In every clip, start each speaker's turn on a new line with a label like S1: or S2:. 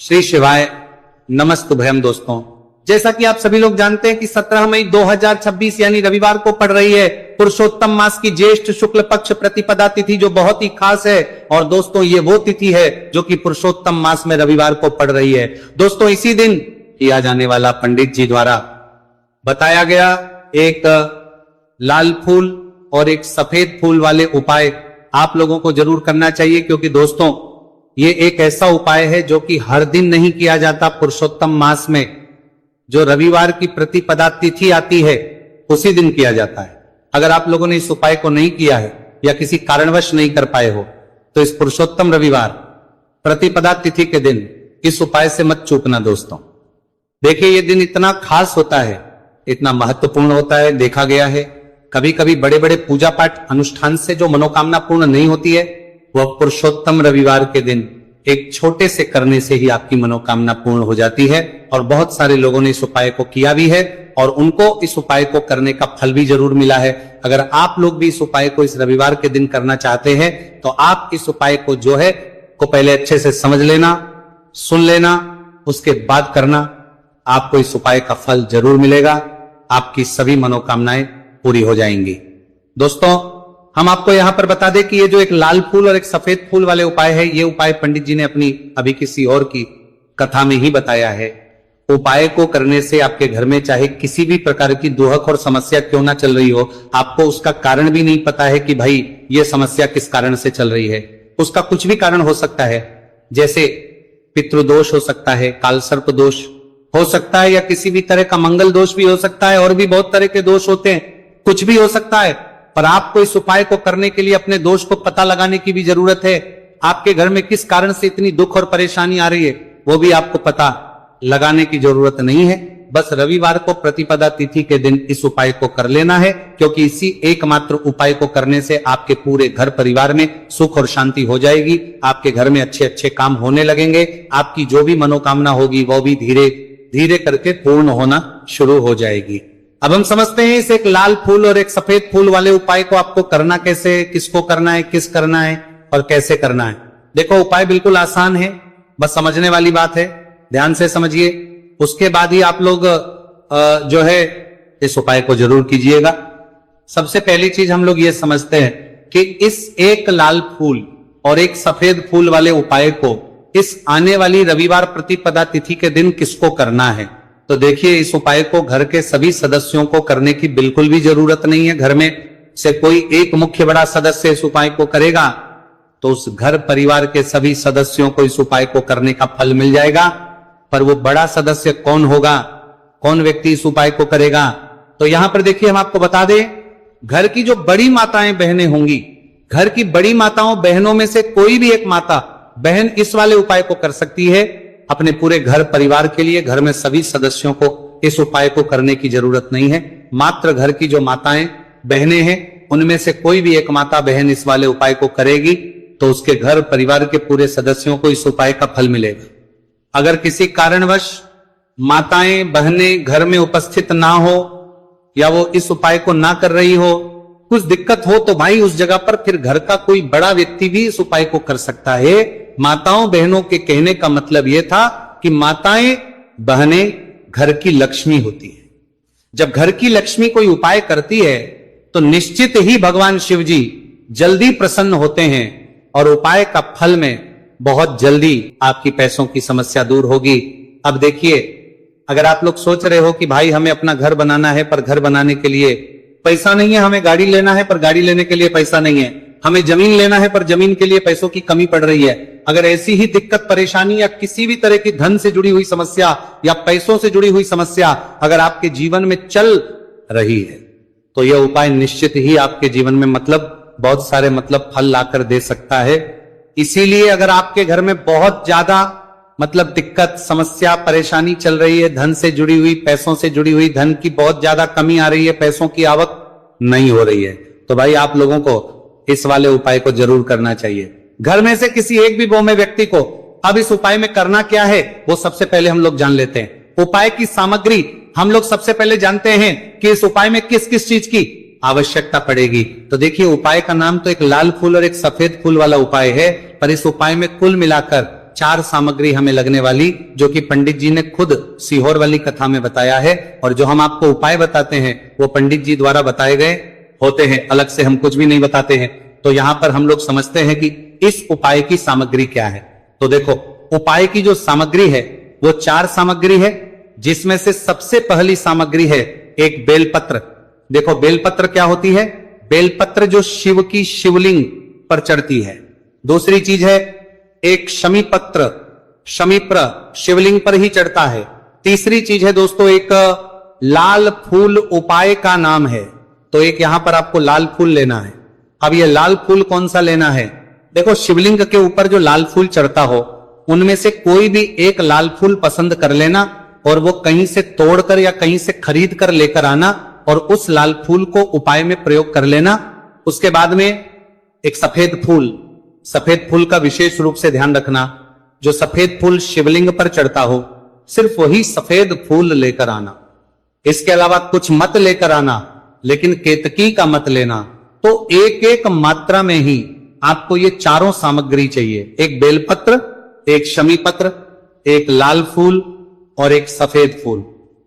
S1: श्री शिवाय नमस्तुभयम। दोस्तों, जैसा कि आप सभी लोग जानते हैं कि 17 मई 2026 यानी रविवार को पड़ रही है पुरुषोत्तम मास की ज्येष्ठ शुक्ल पक्ष प्रतिपदा तिथि, जो बहुत ही खास है। और दोस्तों, ये वो तिथि है जो कि पुरुषोत्तम मास में रविवार को पड़ रही है। दोस्तों, इसी दिन किया जाने वाला पंडित जी द्वारा बताया गया एक लाल फूल और एक सफेद फूल वाले उपाय आप लोगों को जरूर करना चाहिए, क्योंकि दोस्तों ये एक ऐसा उपाय है जो कि हर दिन नहीं किया जाता। पुरुषोत्तम मास में जो रविवार की प्रतिपदा तिथि आती है उसी दिन किया जाता है। अगर आप लोगों ने इस उपाय को नहीं किया है या किसी कारणवश नहीं कर पाए हो तो इस पुरुषोत्तम रविवार प्रतिपदा तिथि के दिन इस उपाय से मत चूकना। दोस्तों देखिए, ये दिन इतना खास होता है, इतना महत्वपूर्ण होता है। देखा गया है कभी कभी बड़े बड़े पूजा पाठ अनुष्ठान से जो मनोकामना पूर्ण नहीं होती है, वह पुरुषोत्तम रविवार के दिन एक छोटे से करने से ही आपकी मनोकामना पूर्ण हो जाती है। और बहुत सारे लोगों ने इस उपाय को किया भी है और उनको इस उपाय को करने का फल भी जरूर मिला है। अगर आप लोग भी इस उपाय को इस रविवार के दिन करना चाहते हैं तो आप इस उपाय को जो है को पहले अच्छे से समझ लेना, सुन लेना, उसके बाद करना। आपको इस उपाय का फल जरूर मिलेगा, आपकी सभी मनोकामनाएं पूरी हो जाएंगी। दोस्तों, हम आपको यहां पर बता दें कि ये जो एक लाल फूल और एक सफेद फूल वाले उपाय है, ये उपाय पंडित जी ने अपनी अभी किसी और की कथा में ही बताया है। उपाय को करने से आपके घर में चाहे किसी भी प्रकार की दुहक और समस्या क्यों ना चल रही हो, आपको उसका कारण भी नहीं पता है कि भाई ये समस्या किस कारण से चल रही है। उसका कुछ भी कारण हो सकता है, जैसे पितृदोष हो सकता है, कालसर्प दोष हो सकता है, या किसी भी तरह का मंगल दोष भी हो सकता है। और भी बहुत तरह के दोष होते हैं, कुछ भी हो सकता है। पर आपको इस उपाय को करने के लिए अपने दोष को पता लगाने की भी जरूरत है। आपके घर में किस कारण से इतनी दुख और परेशानी आ रही है वो भी आपको पता लगाने की जरूरत नहीं है। बस रविवार को प्रतिपदा तिथि के दिन इस उपाय को कर लेना है, क्योंकि इसी एकमात्र उपाय को करने से आपके पूरे घर परिवार में सुख और शांति हो जाएगी। आपके घर में अच्छे अच्छे काम होने लगेंगे। आपकी जो भी मनोकामना होगी वो भी धीरे धीरे करके पूर्ण होना शुरू हो जाएगी। अब हम समझते हैं इस एक लाल फूल और एक सफेद फूल वाले उपाय को आपको करना कैसे, किसको करना है, किस करना है और कैसे करना है। देखो, उपाय बिल्कुल आसान है, बस समझने वाली बात है। ध्यान से समझिए, उसके बाद ही आप लोग जो है इस उपाय को जरूर कीजिएगा। सबसे पहली चीज हम लोग ये समझते हैं कि इस एक लाल फूल और एक सफेद फूल वाले उपाय को इस आने वाली रविवार प्रतिपदा तिथि के दिन किसको करना है। तो देखिए, इस उपाय को घर के सभी सदस्यों को करने की बिल्कुल भी जरूरत नहीं है। घर में से कोई एक मुख्य बड़ा सदस्य इस उपाय को करेगा तो उस घर परिवार के सभी सदस्यों को इस उपाय को करने का फल मिल जाएगा। पर वो बड़ा सदस्य कौन होगा, कौन व्यक्ति इस उपाय को करेगा, तो यहां पर देखिए हम आपको बता दें, घर की जो बड़ी माताएं बहनें होंगी, घर की बड़ी माताओं बहनों में से कोई भी एक माता बहन इस वाले उपाय को कर सकती है। अपने पूरे घर परिवार के लिए घर में सभी सदस्यों को इस उपाय को करने की जरूरत नहीं है। मात्र घर की जो माताएं बहनें हैं उनमें से कोई भी एक माता बहन इस वाले उपाय को करेगी तो उसके घर परिवार के पूरे सदस्यों को इस उपाय का फल मिलेगा। अगर किसी कारणवश माताएं बहनें घर में उपस्थित ना हो या वो इस उपाय को ना कर रही हो, कुछ दिक्कत हो, तो भाई उस जगह पर फिर घर का कोई बड़ा व्यक्ति भी इस उपाय को कर सकता है। माताओं बहनों के कहने का मतलब यह था कि माताएं बहनें घर की लक्ष्मी होती है। जब घर की लक्ष्मी कोई उपाय करती है तो निश्चित ही भगवान शिव जी जल्दी प्रसन्न होते हैं और उपाय का फल में बहुत जल्दी आपकी पैसों की समस्या दूर होगी। अब देखिए, अगर आप लोग सोच रहे हो कि भाई हमें अपना घर बनाना है पर घर बनाने के लिए पैसा नहीं है, हमें गाड़ी लेना है पर गाड़ी लेने के लिए पैसा नहीं है, हमें जमीन लेना है पर जमीन के लिए पैसों की कमी पड़ रही है, अगर ऐसी ही दिक्कत परेशानी या किसी भी तरह की धन से जुड़ी हुई समस्या या पैसों से जुड़ी हुई समस्या अगर आपके जीवन में चल रही है तो यह उपाय निश्चित ही आपके जीवन में बहुत सारे फल लाकर दे सकता है। इसीलिए अगर आपके घर में बहुत ज्यादा दिक्कत समस्या परेशानी चल रही है, धन से जुड़ी हुई, पैसों से जुड़ी हुई, धन की बहुत ज्यादा कमी आ रही है, पैसों की आवक नहीं हो रही है, तो भाई आप लोगों को इस वाले उपाय को जरूर करना चाहिए। घर में से किसी एक भी बहुमेय व्यक्ति को अब इस उपाय में करना क्या है वो सबसे पहले हम लोग जान लेते हैं। उपाय की सामग्री हम लोग सबसे पहले जानते हैं कि इस उपाय में किस किस चीज की आवश्यकता पड़ेगी। तो देखिए, उपाय का नाम तो एक लाल फूल और एक सफेद फूल वाला उपाय है, पर इस उपाय में कुल मिलाकर 4 सामग्री हमें लगने वाली, जो कि पंडित जी ने खुद सीहोर वाली कथा में बताया है, और जो हम आपको उपाय बताते हैं वो पंडित जी द्वारा बताए गए होते हैं, अलग से हम कुछ भी नहीं बताते हैं। तो यहां पर हम लोग समझते हैं कि इस उपाय की सामग्री क्या है। तो देखो, उपाय की जो सामग्री है वो 4 सामग्री है, जिसमें से सबसे पहली सामग्री है एक बेलपत्र। देखो, बेलपत्र क्या होती है? बेलपत्र जो शिव की शिवलिंग पर चढ़ती है। दूसरी चीज है एक शमीपत्र, शमीप्र शिवलिंग पर ही चढ़ता है। तीसरी चीज है दोस्तों एक लाल फूल, उपाय का नाम है। तो एक यहां पर आपको लाल फूल लेना है। अब ये लाल फूल कौन सा लेना है? देखो, शिवलिंग के ऊपर जो लाल फूल चढ़ता हो उनमें से कोई भी एक लाल फूल पसंद कर लेना, और वो कहीं से तोड़कर या कहीं से खरीद कर लेकर आना, और उस लाल फूल को उपाय में प्रयोग कर लेना। उसके बाद में एक सफेद फूल, सफेद फूल का विशेष रूप से ध्यान रखना। जो सफेद फूल शिवलिंग पर चढ़ता हो सिर्फ वही सफेद फूल लेकर आना, इसके अलावा कुछ मत लेकर आना, लेकिन केतकी का मत लेना। तो एक एक मात्रा में ही आपको ये चारों सामग्री चाहिए, एक बेलपत्र, एक शमीपत्र, एक लाल फूल और एक सफेद फूल।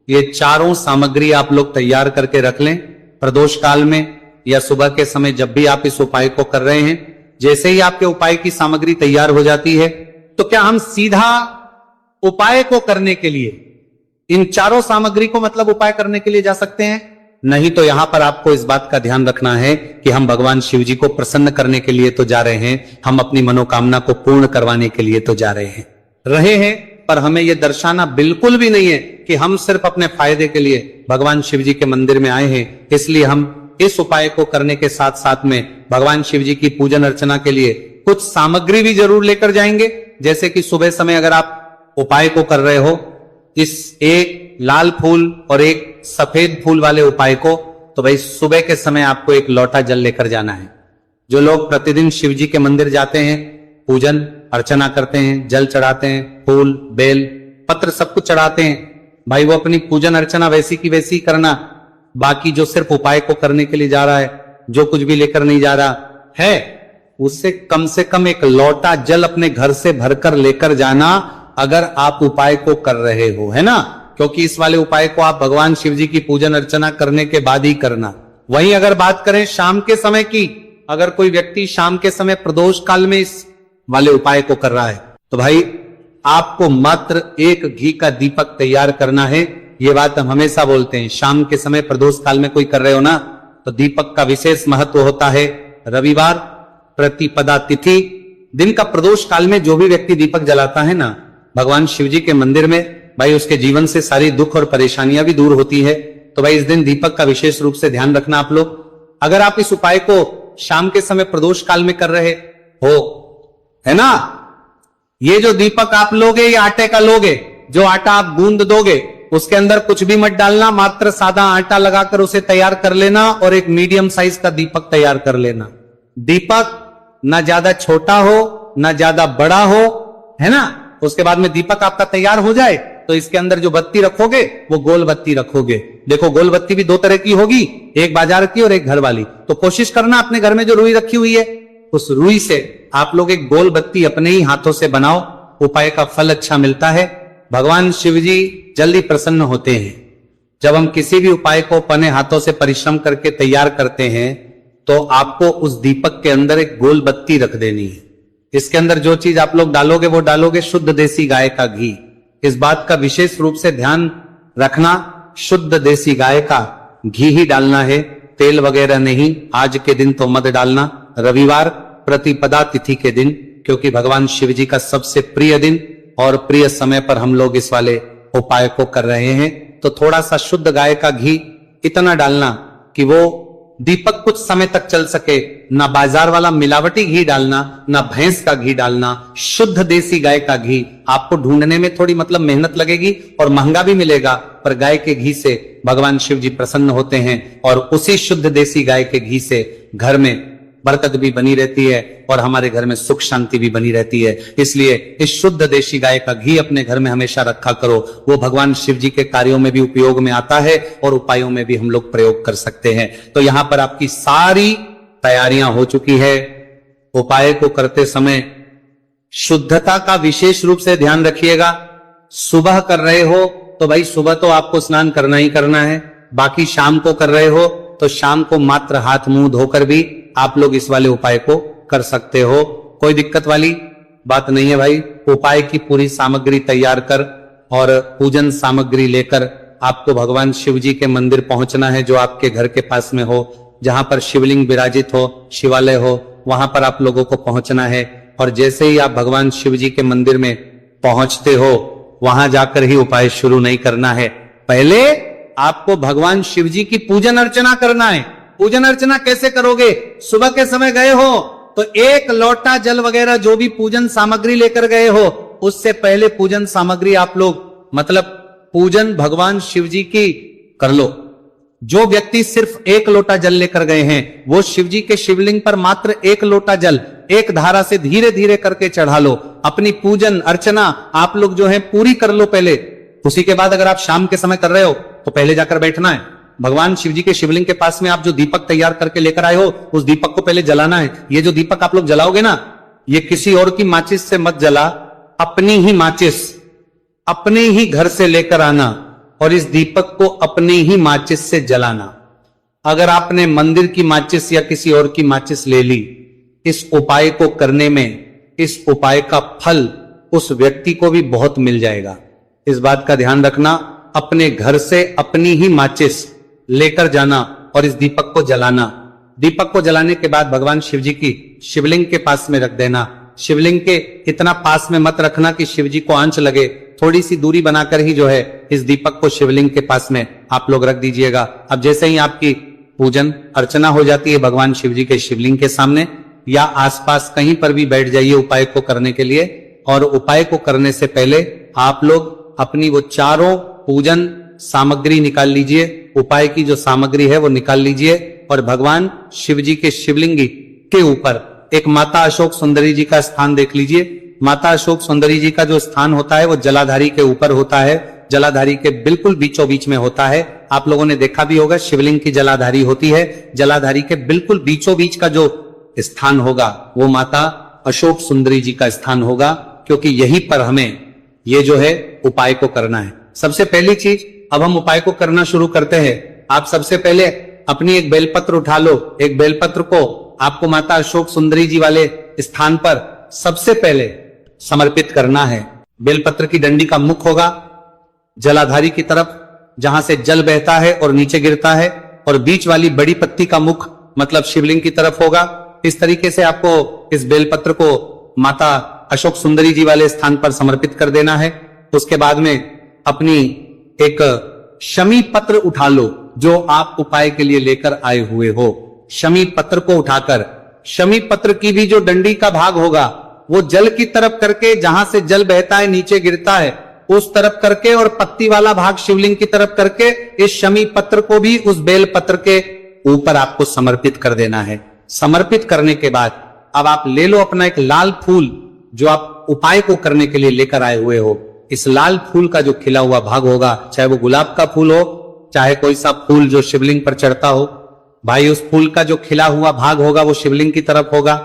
S1: ये चारों सामग्री आप लोग तैयार करके रख लें। प्रदोष काल में या सुबह के समय जब भी आप इस उपाय को कर रहे हैं, जैसे ही आपके उपाय की सामग्री तैयार हो जाती है, तो क्या हम सीधा उपाय को करने के लिए इन चारों सामग्री को मतलब उपाय करने के लिए जा सकते हैं? नहीं। तो यहां पर आपको इस बात का ध्यान रखना है कि हम भगवान शिव जी को प्रसन्न करने के लिए तो जा रहे हैं, हम अपनी मनोकामना को पूर्ण करवाने के लिए तो जा रहे हैं। पर हमें यह दर्शाना बिल्कुल भी नहीं है कि हम सिर्फ अपने फायदे के लिए भगवान शिव जी के मंदिर में आए हैं, इसलिए हम इस उपाय को करने के साथ साथ में भगवान शिव जी की पूजन अर्चना के लिए कुछ सामग्री भी जरूर लेकर जाएंगे। जैसे कि सुबह समय अगर आप उपाय को कर रहे हो, इस एक लाल फूल और एक सफेद फूल वाले उपाय को, तो भाई सुबह के समय आपको एक लोटा जल लेकर जाना है। जो लोग प्रतिदिन शिव जी के मंदिर जाते हैं, पूजन अर्चना करते हैं, जल चढ़ाते हैं, फूल बेल पत्र सब कुछ चढ़ाते हैं, भाई वो अपनी पूजन अर्चना वैसी की वैसी करना। बाकी जो सिर्फ उपाय को करने के लिए जा रहा है, जो कुछ भी लेकर नहीं जा रहा है, उससे कम एक लोटा जल अपने घर से भरकर लेकर जाना, अगर आप उपाय को कर रहे हो, है ना। क्योंकि इस वाले उपाय को आप भगवान शिव जी की पूजन अर्चना करने के बाद ही करना। वहीं अगर बात करें शाम के समय की, अगर कोई व्यक्ति शाम के समय प्रदोष काल में इस वाले उपाय को कर रहा है, तो भाई आपको मात्र एक घी का दीपक तैयार करना है। ये बात हम हमेशा बोलते हैं, शाम के समय प्रदोष काल में कोई कर रहे हो ना, तो दीपक का विशेष महत्व होता है। रविवार प्रतिपदा तिथि दिन का प्रदोष काल में जो भी व्यक्ति दीपक जलाता है ना भगवान शिव जी के मंदिर में, भाई उसके जीवन से सारी दुख और परेशानियां भी दूर होती है। तो भाई इस दिन दीपक का विशेष रूप से ध्यान रखना आप लोग। अगर आप इस उपाय को शाम के समय प्रदोष काल में कर रहे हो, है ना, ये जो दीपक आप लोगे ये आटे का लोगे, जो आटा आप गूंद दोगे उसके अंदर कुछ भी मत डालना, मात्र सादा आटा लगाकर उसे तैयार कर लेना और एक मीडियम साइज का दीपक तैयार कर लेना। दीपक ना ज्यादा छोटा हो ना ज्यादा बड़ा हो, है ना। उसके बाद में दीपक आपका तैयार हो जाए तो इसके अंदर जो बत्ती रखोगे वो गोल बत्ती रखोगे। देखो गोल बत्ती भी 2 तरह की होगी, एक बाजार की और एक घर वाली। तो कोशिश करना अपने घर में जो रुई रखी हुई है उस रुई से आप लोग एक गोल बत्ती अपने ही हाथों से बनाओ, उपाय का फल अच्छा मिलता है। भगवान शिव जी जल्दी प्रसन्न होते हैं। जब हम किसी भी उपाय को अपने हाथों से परिश्रम करके तैयार करते हैं तो आपको उस दीपक के अंदर एक गोल बत्ती रख देनी है। इसके अंदर जो चीज आप लोग डालोगे वो डालोगे शुद्ध देसी गाय का घी। इस बात का विशेष रूप से ध्यान रखना, शुद्ध देसी गाय का घी ही डालना है, तेल वगैरह नहीं। आज के दिन तो मत डालना, रविवार प्रतिपदा तिथि के दिन, क्योंकि भगवान शिव जी का सबसे प्रिय दिन और प्रिय समय पर हम लोग इस वाले उपाय को कर रहे हैं। तो थोड़ा सा शुद्ध गाय का घी इतना डालना कि वो दीपक कुछ समय तक चल सके। ना बाजार वाला मिलावटी घी डालना, ना भैंस का घी डालना, शुद्ध देसी गाय का घी। आपको ढूंढने में थोड़ी मतलब मेहनत लगेगी और महंगा भी मिलेगा, पर गाय के घी से भगवान शिव जी प्रसन्न होते हैं और उसी शुद्ध देसी गाय के घी से घर में बरकत भी बनी रहती है और हमारे घर में सुख शांति भी बनी रहती है। इसलिए इस शुद्ध देशी गाय का घी अपने घर में हमेशा रखा करो। वो भगवान शिव जी के कार्यों में भी उपयोग में आता है और उपायों में भी हम लोग प्रयोग कर सकते हैं। तो यहां पर आपकी सारी तैयारियां हो चुकी है। उपाय को करते समय शुद्धता का विशेष रूप से ध्यान रखिएगा। सुबह कर रहे हो तो भाई सुबह तो आपको स्नान करना ही करना है, बाकी शाम को कर रहे हो तो शाम को मात्र हाथ मुंह धोकर भी आप लोग इस वाले उपाय को कर सकते हो। कोई दिक्कत वाली बात नहीं है भाई। उपाय की पूरी सामग्री तैयार कर और पूजन सामग्री लेकर आपको भगवान शिव जी के मंदिर पहुंचना है, जो आपके घर के पास में हो, जहां पर शिवलिंग विराजित हो, शिवालय हो, वहां पर आप लोगों को पहुंचना है। और जैसे ही आप भगवान शिव जी के मंदिर में पहुंचते हो, वहां जाकर ही उपाय शुरू नहीं करना है। पहले आपको भगवान शिव जी की पूजन अर्चना करना है। पूजन अर्चना कैसे करोगे? सुबह के समय गए हो तो एक लोटा जल वगैरह जो भी पूजन सामग्री लेकर गए हो, उससे पहले पूजन सामग्री आप लोग मतलब पूजन भगवान शिव जी की कर लो। जो व्यक्ति सिर्फ एक लोटा जल लेकर गए हैं, वो शिव जी के शिवलिंग पर मात्र एक लोटा जल एक धारा से धीरे धीरे करके चढ़ा लो। अपनी पूजन अर्चना आप लोग जो है पूरी कर लो पहले। उसी के बाद अगर आप शाम के समय कर रहे हो तो पहले जाकर बैठना है। भगवान शिव जी के शिवलिंग के पास में आप जो दीपक तैयार करके लेकर आए हो, उस दीपक को पहले जलाना है। ये जो दीपक आप लोग जलाओगे ना, ये किसी और की माचिस से मत जला, अपनी ही माचिस अपने ही घर से लेकर आना और इस दीपक को अपनी ही माचिस से जलाना। अगर आपने मंदिर की माचिस या किसी और की माचिस ले ली, इस उपाय को करने में इस उपाय का फल उस व्यक्ति को भी बहुत मिल जाएगा। इस बात का ध्यान रखना। अपने घर से अपनी ही माचिस लेकर जाना और इस दीपक को जलाना। दीपक को जलाने के बाद भगवान शिव जी की शिवलिंग के पास में रख देना। शिवलिंग के इतना पास में मत रखना कि शिव जी को आंच लगे, थोड़ी सी दूरी बनाकर ही जो है इस दीपक को शिवलिंग के पास में आप लोग रख दीजिएगा। अब जैसे ही आपकी पूजन अर्चना हो जाती है भगवान शिव जी के शिवलिंग के सामने या आसपास कहीं पर भी बैठ जाइए उपाय को करने के लिए। और उपाय को करने से पहले आप लोग अपनी वो चारों पूजन सामग्री निकाल लीजिए। उपाय की जो सामग्री है वो निकाल लीजिए और भगवान शिव जी के शिवलिंग के ऊपर एक माता अशोक सुंदरी जी का स्थान देख लीजिए। माता अशोक सुंदरी जी का जो स्थान होता है वो जलाधारी के ऊपर होता है, जलाधारी के बिल्कुल बीचों बीच में होता है। आप लोगों ने देखा भी होगा शिवलिंग की जलाधारी होती है, जलाधारी के बिल्कुल बीचों बीच का जो स्थान होगा वो माता अशोक सुंदरी जी का स्थान होगा, क्योंकि यहीं पर हमें ये जो है उपाय को करना है। सबसे पहली चीज, अब हम उपाय को करना शुरू करते हैं। आप सबसे पहले अपनी एक बेलपत्र उठा लो। एक बेलपत्र को आपको माता अशोक सुंदरी जी वाले स्थान पर सबसे पहले समर्पित करना है। बेलपत्र की डंडी का मुख होगा जलाधारी की तरफ, जहां से जल बहता है और नीचे गिरता है, और बीच वाली बड़ी पत्ती का मुख मतलब शिवलिंग की तरफ होगा। इस तरीके से आपको इस बेलपत्र को माता अशोक सुंदरी जी वाले स्थान पर समर्पित कर देना है। उसके बाद में अपनी एक शमी पत्र उठा लो जो आप उपाय के लिए लेकर आए हुए हो। शमी पत्र को उठाकर शमी पत्र की भी जो डंडी का भाग होगा वो जल की तरफ करके, जहां से जल बहता है नीचे गिरता है उस तरफ करके, और पत्ती वाला भाग शिवलिंग की तरफ करके इस शमी पत्र को भी उस बेल पत्र के ऊपर आपको समर्पित कर देना है। समर्पित करने के बाद अब आप ले लो अपना एक लाल फूल जो आप उपाय को करने के लिए लेकर आए हुए हो। इस लाल फूल का जो खिला हुआ भाग होगा, चाहे वो गुलाब का फूल हो, चाहे कोई सा फूल जो शिवलिंग पर चढ़ता हो, भाई उस फूल का जो खिला हुआ भाग होगा वो शिवलिंग की तरफ होगा।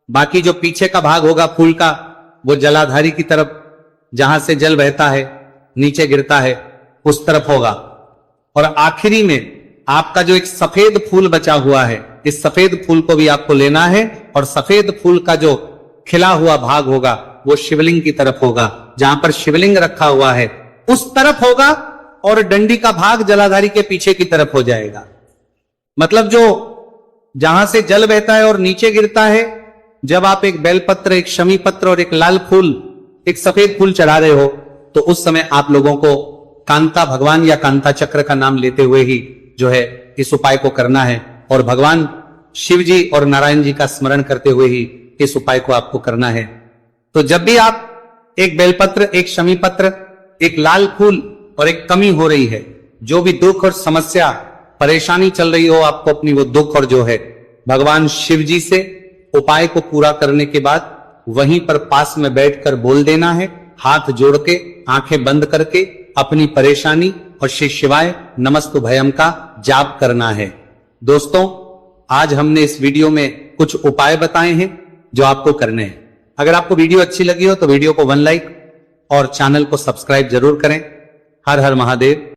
S1: बाकी जो पीछे का भाग होगा फूल का वो जलाधारी की तरफ, जहां से जल बहता है नीचे गिरता है उस तरफ होगा। और आखिरी में आपका जो एक सफेद फूल बचा हुआ है, इस सफेद फूल को भी आपको लेना है और सफेद फूल का जो खिला हुआ भाग होगा वो शिवलिंग की तरफ होगा। जहां पर शिवलिंग रखा हुआ है उस तरफ होगा और डंडी का भाग जलाधारी के पीछे की तरफ हो जाएगा। मतलब जो जहां से जल बहता है और नीचे गिरता है, जब आप एक बेलपत्र, एक शमी पत्र और एक लाल फूल, एक सफेद फूल चढ़ा रहे हो, तो उस समय आप लोगों को कांता भगवान या कांता चक्र का नाम लेते हुए ही जो है इस उपाय को करना है और भगवान शिव जी और नारायण जी का स्मरण करते हुए ही इस उपाय को आपको करना है। तो जब भी आप एक बेलपत्र, एक शमी पत्र, एक लाल फूल और एक कमी हो रही है, जो भी दुख और समस्या परेशानी चल रही हो आपको, अपनी वो दुख और जो है भगवान शिव जी से उपाय को पूरा करने के बाद वहीं पर पास में बैठकर बोल देना है, हाथ जोड़ के आंखें बंद करके अपनी परेशानी और श्री शिवाय नमस्तुभयम का जाप करना है। दोस्तों, आज हमने इस वीडियो में कुछ उपाय बताए हैं जो आपको करने हैं। अगर आपको वीडियो अच्छी लगी हो तो वीडियो को 1 लाइक और चैनल को सब्सक्राइब जरूर करें। हर हर महादेव।